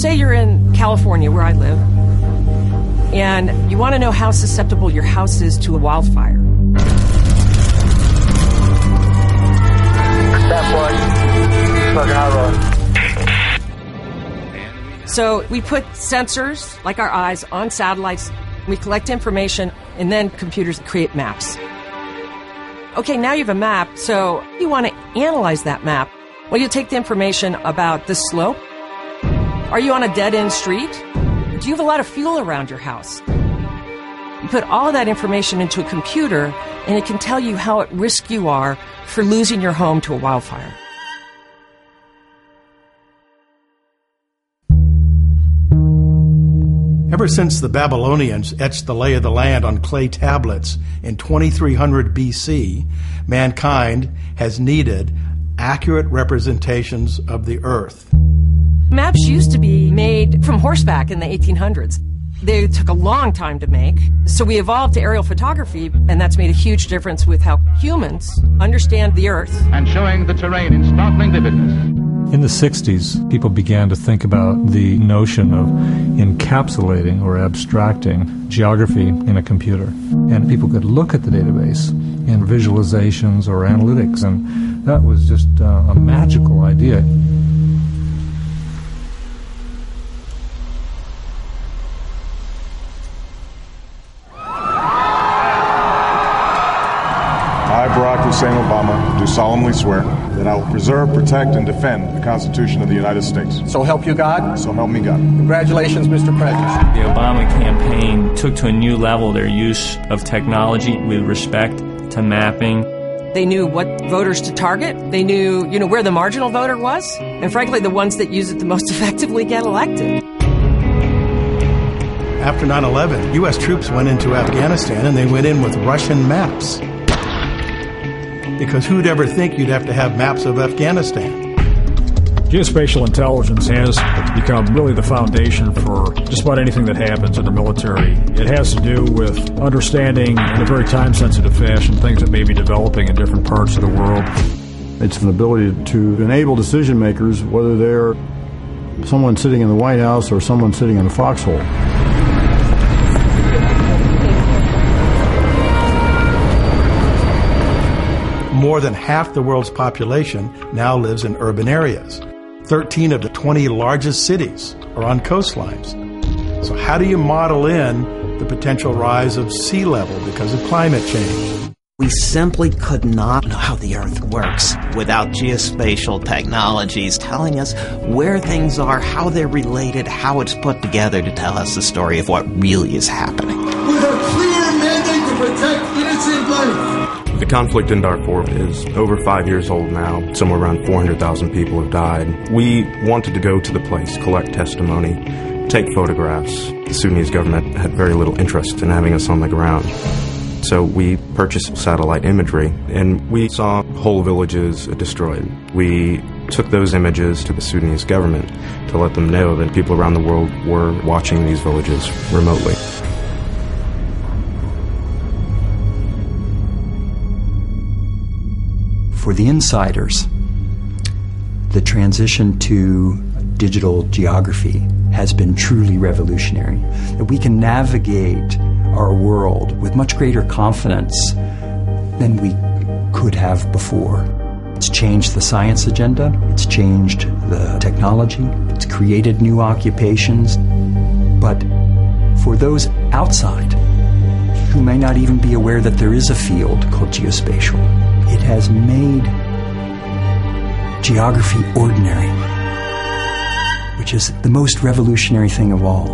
say you're in California, where I live, and you want to know how susceptible your house is to a wildfire. So we put sensors, like our eyes, on satellites. We collect information, and then computers create maps. Okay, now you have a map, so you want to analyze that map. Well, you take the information about the slope. Are you on a dead-end street? Do you have a lot of fuel around your house? You put all of that information into a computer, and it can tell you how at risk you are for losing your home to a wildfire. Ever since the Babylonians etched the lay of the land on clay tablets in 2300 BC, mankind has needed accurate representations of the Earth. Maps used to be made from horseback in the 1800s. They took a long time to make, so we evolved to aerial photography, and that's made a huge difference with how humans understand the Earth. And showing the terrain in startling vividness. In the 60s, people began to think about the notion of encapsulating or abstracting geography in a computer. And people could look at the database in visualizations or analytics, and that was just a magical idea. I, Barack Hussein Obama, do solemnly swear that I will preserve, protect, and defend the Constitution of the United States. So help you God? So help me God. Congratulations, Mr. President. The Obama campaign took to a new level their use of technology with respect to mapping. They knew what voters to target. They knew, where the marginal voter was. And frankly, the ones that use it the most effectively get elected. After 9/11, U.S. troops went into Afghanistan, and they went in with Russian maps. Because who'd ever think you'd have to have maps of Afghanistan? Geospatial intelligence has become really the foundation for just about anything that happens in the military. It has to do with understanding in a very time-sensitive fashion things that may be developing in different parts of the world. It's an ability to enable decision makers, whether they're someone sitting in the White House or someone sitting in a foxhole. More than half the world's population now lives in urban areas. 13 of the 20 largest cities are on coastlines. So how do you model in the potential rise of sea level because of climate change? We simply could not know how the Earth works without geospatial technologies telling us where things are, how they're related, how it's put together to tell us the story of what really is happening. With a clear mandate to protect innocent life. The conflict in Darfur is over 5 years old now. Somewhere around 400,000 people have died. We wanted to go to the place, collect testimony, take photographs. The Sudanese government had very little interest in having us on the ground. So we purchased satellite imagery, and we saw whole villages destroyed. We took those images to the Sudanese government to let them know that people around the world were watching these villages remotely. For the insiders, the transition to digital geography has been truly revolutionary. That we can navigate our world with much greater confidence than we could have before. It's changed the science agenda, it's changed the technology, it's created new occupations. But for those outside who may not even be aware that there is a field called geospatial, it has made geography ordinary, which is the most revolutionary thing of all.